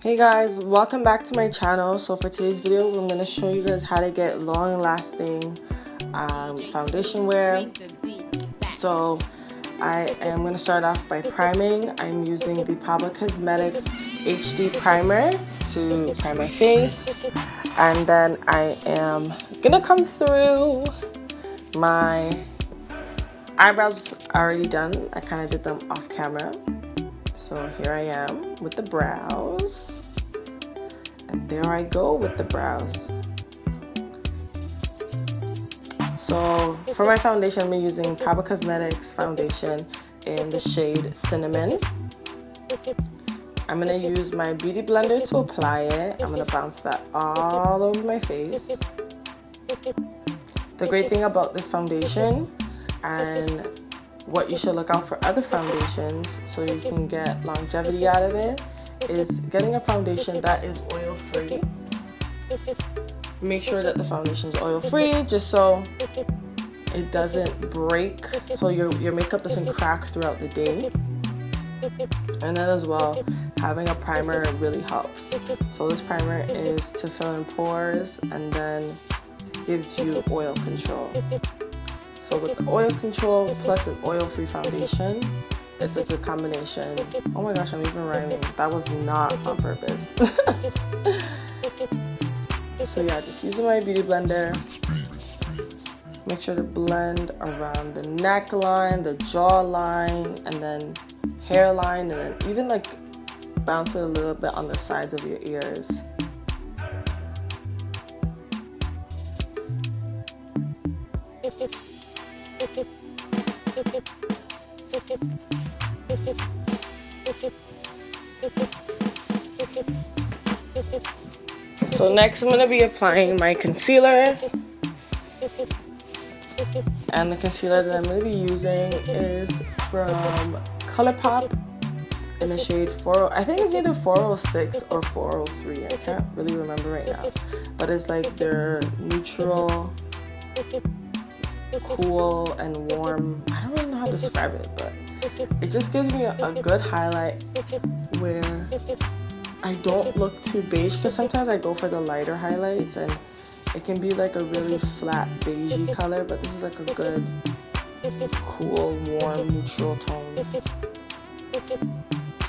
Hey guys, welcome back to my channel. So for today's video, I'm going to show you guys how to get long-lasting foundation wear. So I am going to start off by priming. I'm using the Pablo Cosmetics HD primer to prime my face, and then I am going to come through. My eyebrows already done. I kind of did them off camera. So here I am with the brows, and there I go with the brows. So for my foundation, I'm using Pablo Cosmetics foundation in the shade Cinnamon. I'm going to use my beauty blender to apply it. I'm going to bounce that all over my face. The great thing about this foundation and what you should look out for other foundations so you can get longevity out of it is getting a foundation that is oil free. Make sure that the foundation is oil free just so it doesn't break, so your makeup doesn't crack throughout the day. And then as well, having a primer really helps. So this primer is to fill in pores and then gives you oil control. So with the oil control plus an oil-free foundation, it's a good combination. Oh my gosh, I'm even rhyming. That was not on purpose. So yeah, just using my beauty blender. Make sure to blend around the neckline, the jawline, and then hairline, and then even like bounce it a little bit on the sides of your ears. So next I'm going to be applying my concealer, and the concealer that I'm going to be using is from ColourPop in the shade 40. I think it's either 406 or 403. I can't really remember right now, but it's like their neutral, cool and warm. I don't really know how to describe it, but it just gives me a good highlight where I don't look too beige, because sometimes I go for the lighter highlights and it can be like a really flat beigey color, but this is like a good, cool, warm, neutral tone. So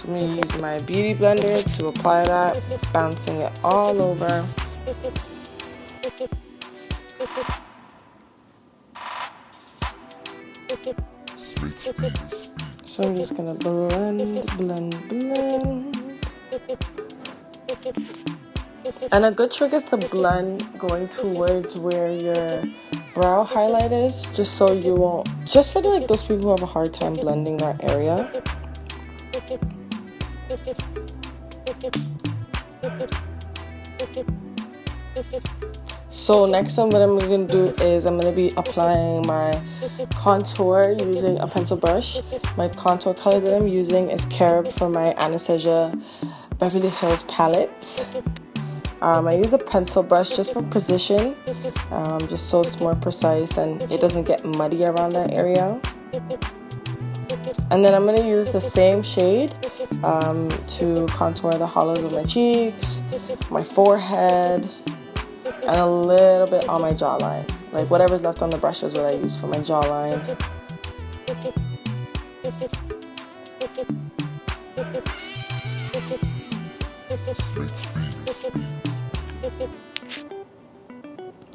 I'm going to use my beauty blender to apply that, bouncing it all over. So I'm just gonna blend. And a good trick is to blend going towards where your brow highlight is, just so you won't, just for like those people who have a hard time blending that area. So next what I'm going to do is I'm going to be applying my contour using a pencil brush. My contour color that I'm using is Carob from my Anastasia Beverly Hills palette. I use a pencil brush just for precision, just so it's more precise and it doesn't get muddy around that area. And then I'm going to use the same shade to contour the hollows of my cheeks, my forehead, and a little bit on my jawline. Like whatever's left on the brush is what I use for my jawline.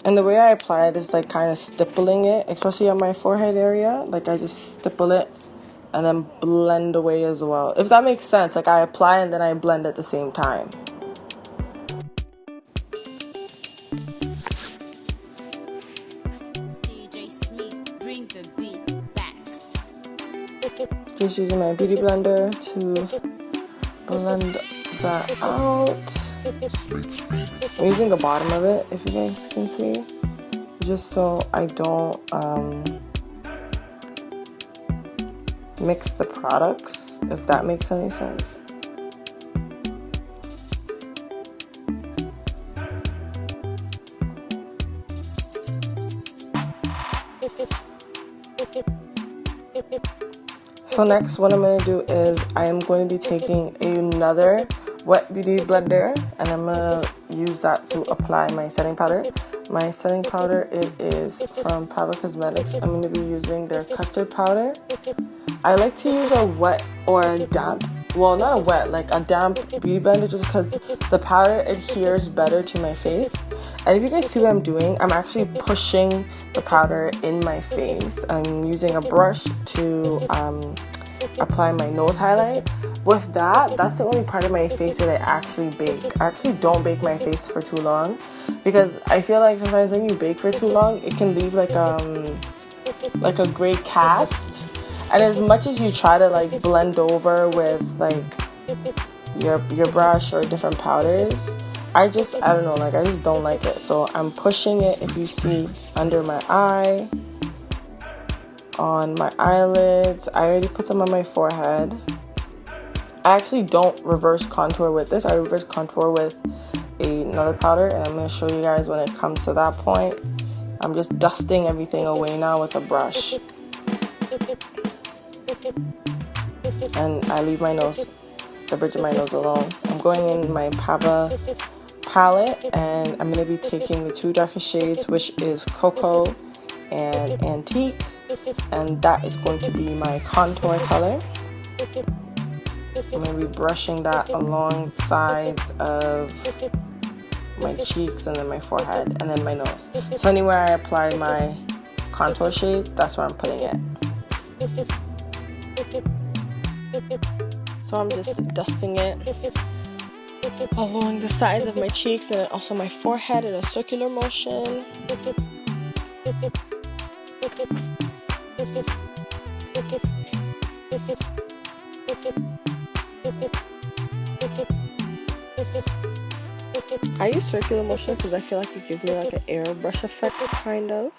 And the way I apply it is like kind of stippling it, especially on my forehead area. Like I just stipple it and then blend away as well. If that makes sense, like I apply and then I blend at the same time. Just using my beauty blender to blend that out. I'm using the bottom of it, if you guys can see, just so I don't mix the products, if that makes any sense. So next what I'm going to do is I am going to be taking another wet beauty blender, and I'm gonna use that to apply my setting powder. My setting powder, it is from Pava Cosmetics. I'm gonna be using their custard powder. I like to use a wet or a damp, well, not a wet, like a damp beauty blender, just because the powder adheres better to my face. And if you guys see what I'm doing, I'm actually pushing the powder in my face. I'm using a brush to apply my nose highlight. With that, that's the only part of my face that I actually bake. I actually don't bake my face for too long, because I feel like sometimes when you bake for too long, it can leave like a gray cast. And as much as you try to like blend over with like your brush or different powders, I don't know, like I just don't like it. So I'm pushing it, if you see, under my eye, on my eyelids. I already put some on my forehead. I actually don't reverse contour with this. I reverse contour with another powder, and I'm going to show you guys when it comes to that point. I'm just dusting everything away now with a brush. And I leave my nose, the bridge of my nose alone. I'm going in my Pava palette, and I'm going to be taking the two darkest shades, which is Cocoa and Antique, and that is going to be my contour color. I'm going to be brushing that along sides of my cheeks, and then my forehead, and then my nose. So anywhere I applied my contour shade, that's where I'm putting it. So I'm just dusting it along the sides of my cheeks and also my forehead in a circular motion. I use circular motion because I feel like it gives me like an airbrush effect, kind of.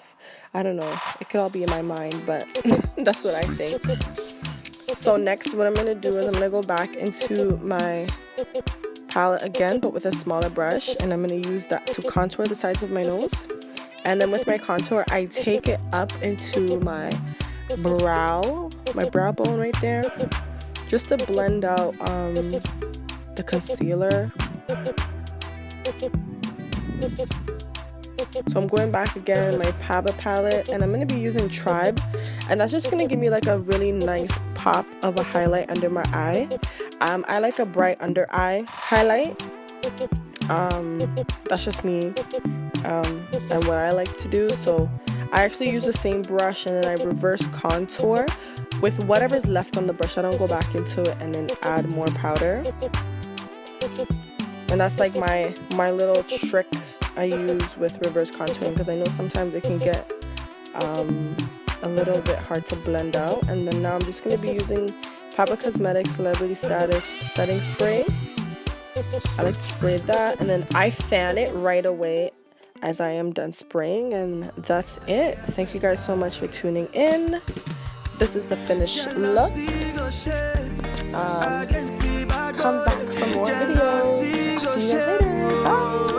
I don't know. It could all be in my mind, but that's what I think. So next, what I'm going to do is I'm going to go back into my palette again, but with a smaller brush, and I'm going to use that to contour the sides of my nose. And then with my contour, I take it up into my brow bone right there, just to blend out the concealer. So I'm going back again in my Pava palette, and I'm going to be using Tribe, and that's just going to give me like a really nice pop of a highlight under my eye. I like a bright under eye highlight. That's just me, and what I like to do. So I actually use the same brush, and then I reverse contour with whatever's left on the brush. I don't go back into it and then add more powder. And that's like my little trick I use with reverse contouring, because I know sometimes it can get a little bit hard to blend out. And then now I'm just going to be using Pava Cosmetics Celebrity Status Setting Spray. I like to spray that, and then I fan it right away as I am done spraying, and that's it. Thank you guys so much for tuning in. This is the finished look. Come back for more videos. I'll see you guys later. Bye.